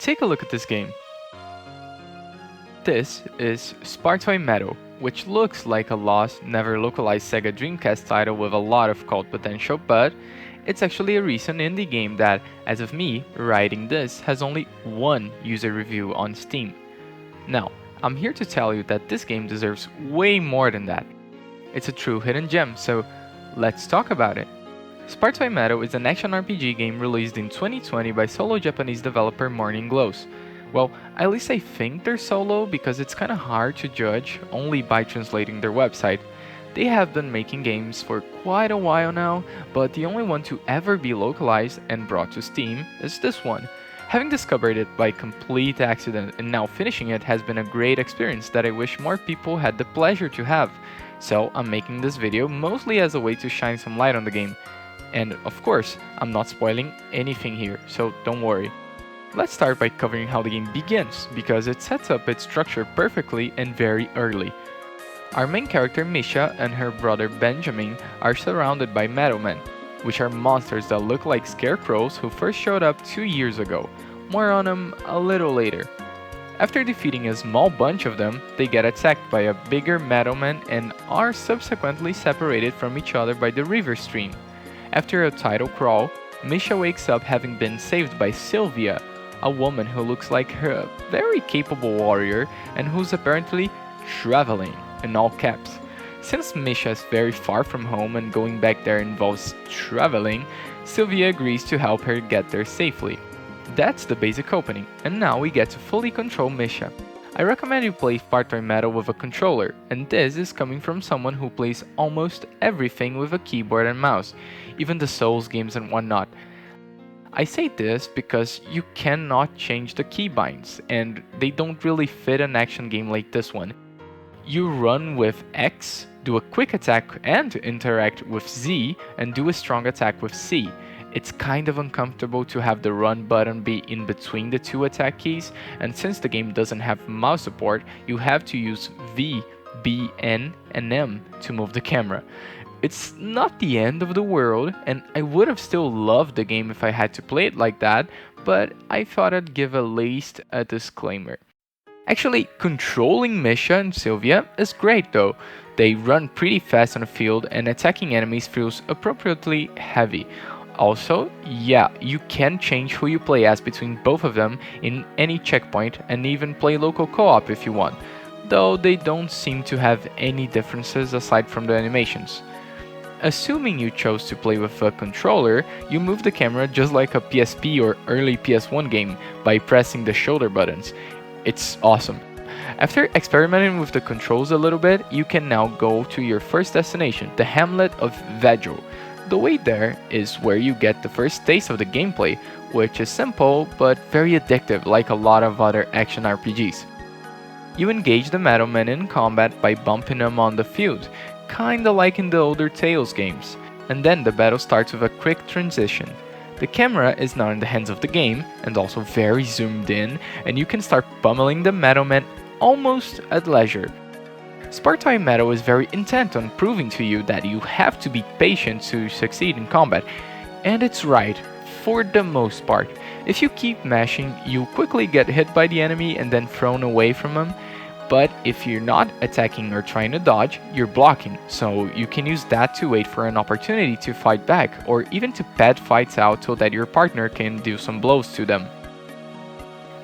Take a look at this game. This is Spartoi Meadow, which looks like a lost, never localized Sega Dreamcast title with a lot of cult potential, but it's actually a recent indie game that, as of me writing this, has only one user review on Steam. Now, I'm here to tell you that this game deserves way more than that. It's a true hidden gem, so let's talk about it. Spartoi Meadow is an action RPG game released in 2020 by solo Japanese developer Morning Glows. Well, at least I think they're solo because it's kinda hard to judge only by translating their website. They have been making games for quite a while now, but the only one to ever be localized and brought to Steam is this one. Having discovered it by complete accident and now finishing it has been a great experience that I wish more people had the pleasure to have. So I'm making this video mostly as a way to shine some light on the game. And of course, I'm not spoiling anything here, so don't worry. Let's start by covering how the game begins, because it sets up its structure perfectly and very early. Our main character Misha and her brother Benjamin are surrounded by Meadowmen, which are monsters that look like scarecrows who first showed up 2 years ago. More on them a little later. After defeating a small bunch of them, they get attacked by a bigger Meadowman and are subsequently separated from each other by the river stream. After a tidal crawl, Misha wakes up having been saved by Sylvia, a woman who looks like her a very capable warrior and who's apparently traveling, in all caps. Since Misha is very far from home and going back there involves traveling, Sylvia agrees to help her get there safely. That's the basic opening, and now we get to fully control Misha. I recommend you play Spartoi Meadow with a controller, and this is coming from someone who plays almost everything with a keyboard and mouse, even the Souls games and whatnot. I say this because you cannot change the keybinds, and they don't really fit an action game like this one. You run with X, do a quick attack and interact with Z, and do a strong attack with C. It's kind of uncomfortable to have the run button be in between the two attack keys, and since the game doesn't have mouse support, you have to use V, B, N, and M to move the camera. It's not the end of the world, and I would have still loved the game if I had to play it like that, but I thought I'd give at least a disclaimer. Actually, controlling Misha and Sylvia is great though. They run pretty fast on the field and attacking enemies feels appropriately heavy. Also, yeah, you can change who you play as between both of them in any checkpoint and even play local co-op if you want, though they don't seem to have any differences aside from the animations. Assuming you chose to play with a controller, you move the camera just like a PSP or early PS1 game by pressing the shoulder buttons. It's awesome. After experimenting with the controls a little bit, you can now go to your first destination, the hamlet of Vedro. The way there is where you get the first taste of the gameplay, which is simple but very addictive like a lot of other action RPGs. You engage the Meadowmen in combat by bumping them on the field, kinda like in the older Tales games, and then the battle starts with a quick transition. The camera is now in the hands of the game, and also very zoomed in, and you can start pummeling the Meadowmen almost at leisure. Spartoi Meadow is very intent on proving to you that you have to be patient to succeed in combat, and it's right, for the most part. If you keep mashing, you quickly get hit by the enemy and then thrown away from him, but if you're not attacking or trying to dodge, you're blocking, so you can use that to wait for an opportunity to fight back, or even to pad fights out so that your partner can do some blows to them.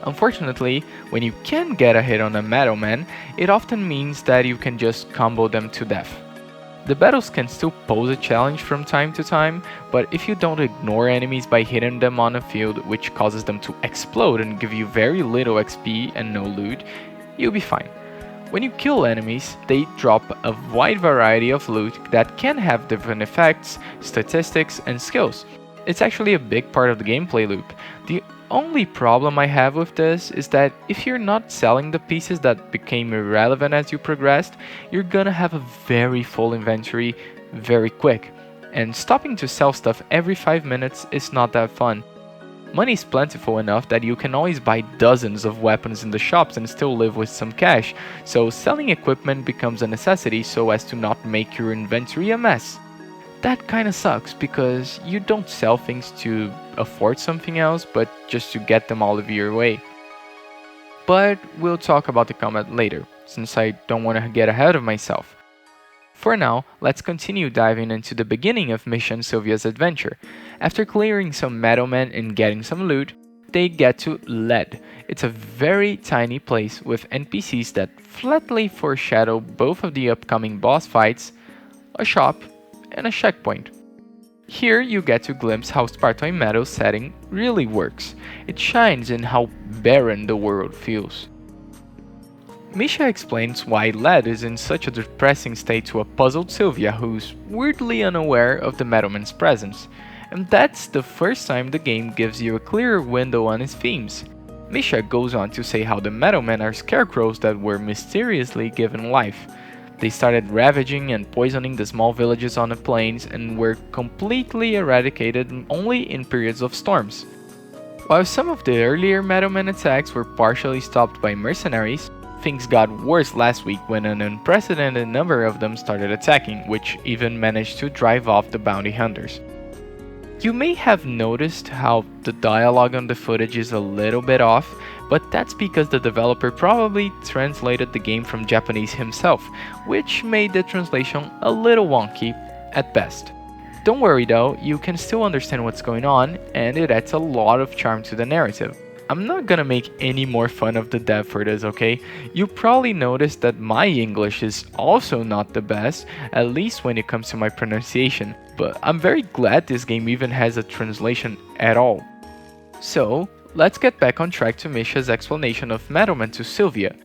Unfortunately, when you can get a hit on a Meadowman, it often means that you can just combo them to death. The battles can still pose a challenge from time to time, but if you don't ignore enemies by hitting them on a field, which causes them to explode and give you very little XP and no loot, you'll be fine. When you kill enemies, they drop a wide variety of loot that can have different effects, statistics, and skills. It's actually a big part of the gameplay loop. The only problem I have with this is that if you're not selling the pieces that became irrelevant as you progressed, you're gonna have a very full inventory very quick, and stopping to sell stuff every 5 minutes is not that fun. Money is plentiful enough that you can always buy dozens of weapons in the shops and still live with some cash, so selling equipment becomes a necessity so as to not make your inventory a mess. That kinda sucks because you don't sell things to afford something else, but just to get them all of your way. but we'll talk about the combat later, since I don't want to get ahead of myself. For now, let's continue diving into the beginning of Mission Sylvia's adventure. After clearing some Meadowmen and getting some loot, they get to Lead. It's a very tiny place with NPCs that flatly foreshadow both of the upcoming boss fights, a shop, and a checkpoint. Here you get to glimpse how Spartoi Meadow's setting really works. It shines in how barren the world feels. Misha explains why Lead is in such a depressing state to a puzzled Sylvia who's weirdly unaware of the Meadowman's presence, and that's the first time the game gives you a clearer window on its themes. Misha goes on to say how the Meadowmen are scarecrows that were mysteriously given life. They started ravaging and poisoning the small villages on the plains and were completely eradicated only in periods of storms. While some of the earlier Meadowmen attacks were partially stopped by mercenaries, things got worse last week when an unprecedented number of them started attacking, which even managed to drive off the bounty hunters. You may have noticed how the dialogue on the footage is a little bit off, but that's because the developer probably translated the game from Japanese himself, which made the translation a little wonky at best. Don't worry though, you can still understand what's going on, and it adds a lot of charm to the narrative. I'm not gonna make any more fun of the dev for this, okay? You probably noticed that my English is also not the best, at least when it comes to my pronunciation, but I'm very glad this game even has a translation at all. So, let's get back on track to Misha's explanation of Meadowman to Sylvia.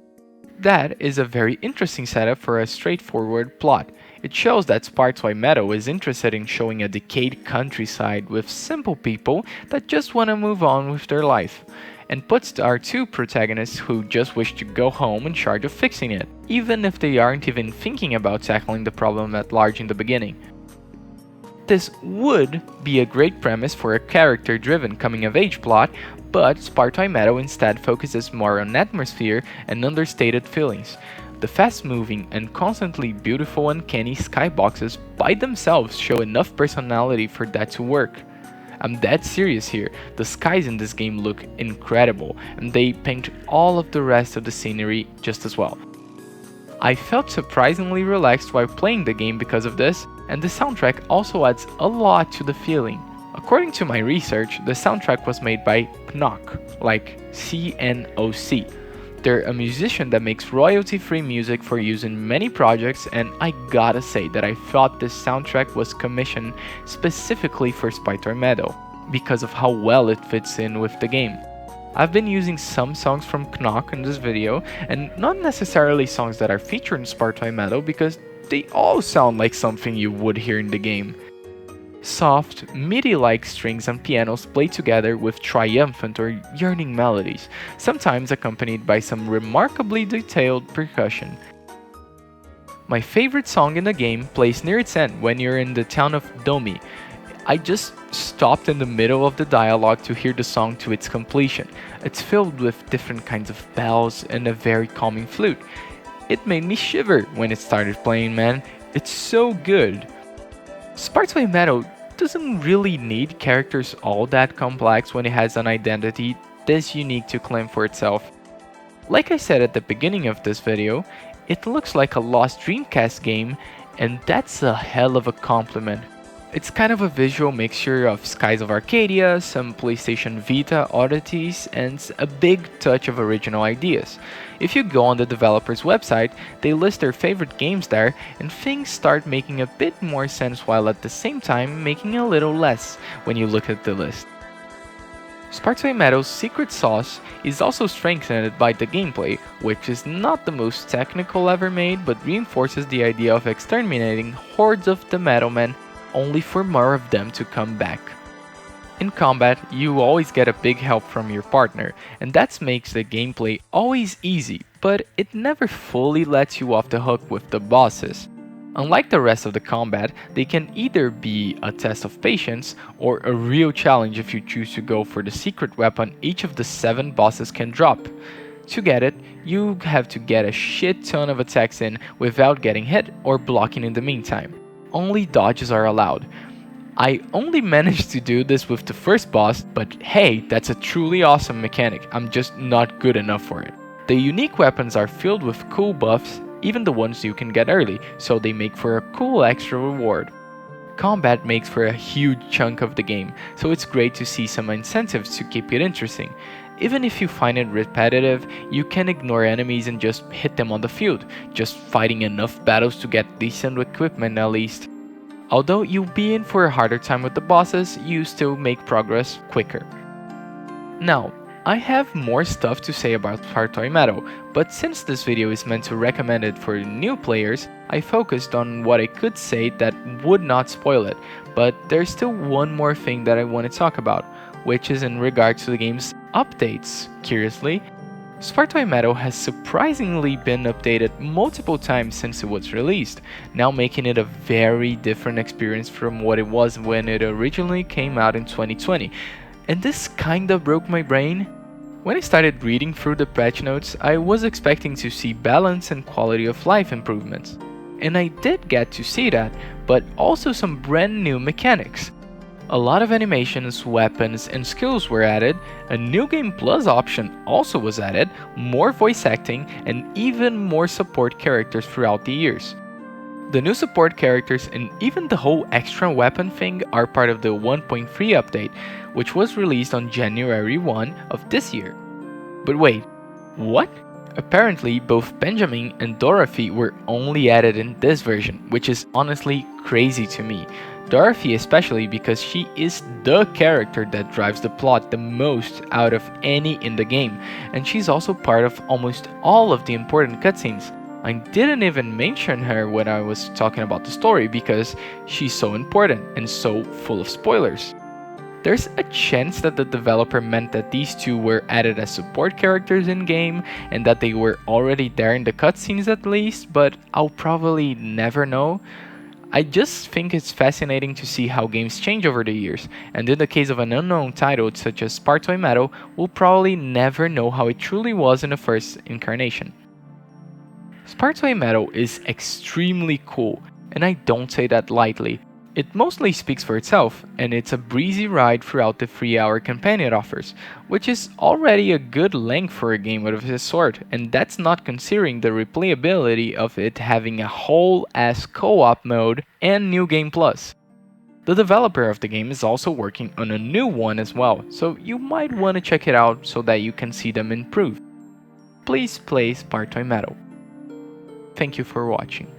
That is a very interesting setup for a straightforward plot. It shows that Spartoi Meadow is interested in showing a decayed countryside with simple people that just want to move on with their life, and puts our two protagonists who just wish to go home in charge of fixing it, even if they aren't even thinking about tackling the problem at large in the beginning. This would be a great premise for a character-driven coming-of-age plot, but Spartoi Meadow instead focuses more on atmosphere and understated feelings. The fast-moving and constantly beautiful uncanny skyboxes by themselves show enough personality for that to work. I'm dead serious here, the skies in this game look incredible, and they paint all of the rest of the scenery just as well. I felt surprisingly relaxed while playing the game because of this, and the soundtrack also adds a lot to the feeling. According to my research, the soundtrack was made by Cnoc, like C-N-O-C. They're a musician that makes royalty-free music for use in many projects, and I gotta say that I thought this soundtrack was commissioned specifically for Spartoi Meadow, because of how well it fits in with the game. I've been using some songs from Cnoc in this video, and not necessarily songs that are featured in Spartoi Meadow because they all sound like something you would hear in the game. Soft, MIDI-like strings and pianos play together with triumphant or yearning melodies, sometimes accompanied by some remarkably detailed percussion. My favorite song in the game plays near its end when you're in the town of Domi. I just stopped in the middle of the dialogue to hear the song to its completion. It's filled with different kinds of bells and a very calming flute. It made me shiver when it started playing, man. It's so good. Spartoi Meadow doesn't really need characters all that complex when it has an identity this unique to claim for itself. Like I said at the beginning of this video, it looks like a lost Dreamcast game, and that's a hell of a compliment. It's kind of a visual mixture of Skies of Arcadia, some PlayStation Vita oddities, and a big touch of original ideas. If you go on the developer's website, they list their favorite games there, and things start making a bit more sense while at the same time making a little less when you look at the list. Spartoi Meadow's secret sauce is also strengthened by the gameplay, which is not the most technical ever made, but reinforces the idea of exterminating hordes of the Meadowmen only for more of them to come back. In combat, you always get a big help from your partner, and that makes the gameplay always easy, but it never fully lets you off the hook with the bosses. Unlike the rest of the combat, they can either be a test of patience or a real challenge if you choose to go for the secret weapon each of the 7 bosses can drop. To get it, you have to get a shit ton of attacks in without getting hit or blocking in the meantime. Only dodges are allowed. I only managed to do this with the first boss, but hey, that's a truly awesome mechanic, I'm just not good enough for it. The unique weapons are filled with cool buffs, even the ones you can get early, so they make for a cool extra reward. Combat makes for a huge chunk of the game, so it's great to see some incentives to keep it interesting. Even if you find it repetitive, you can ignore enemies and just hit them on the field, just fighting enough battles to get decent equipment at least. Although you'll be in for a harder time with the bosses, you still make progress quicker. Now, I have more stuff to say about Spartoi Meadow, but since this video is meant to recommend it for new players, I focused on what I could say that would not spoil it, but there's still one more thing that I want to talk about, which is in regards to the game's updates. Curiously, Spartoi Meadow has surprisingly been updated multiple times since it was released, now making it a very different experience from what it was when it originally came out in 2020. And this kinda broke my brain. When I started reading through the patch notes, I was expecting to see balance and quality of life improvements. And I did get to see that, but also some brand new mechanics. A lot of animations, weapons, and skills were added, a New Game Plus option also was added, more voice acting, and even more support characters throughout the years. The new support characters and even the whole extra weapon thing are part of the 1.3 update, which was released on January 1 of this year. But wait, what? Apparently, both Benjamin and Dorothy were only added in this version, which is honestly crazy to me. Dorothy especially because she is the character that drives the plot the most out of any in the game, and she's also part of almost all of the important cutscenes. I didn't even mention her when I was talking about the story because she's so important and so full of spoilers. There's a chance that the developer meant that these two were added as support characters in-game and that they were already there in the cutscenes at least, but I'll probably never know. I just think it's fascinating to see how games change over the years, and in the case of an unknown title such as Spartoi Meadow, we'll probably never know how it truly was in the first incarnation. Spartoi Meadow is extremely cool, and I don't say that lightly. It mostly speaks for itself, and it's a breezy ride throughout the 3-hour campaign it offers, which is already a good length for a game of this sort, and that's not considering the replayability of it having a whole-ass co-op mode and New Game Plus. The developer of the game is also working on a new one as well, so you might want to check it out so that you can see them improve. Please play Spartoi Meadow. Thank you for watching.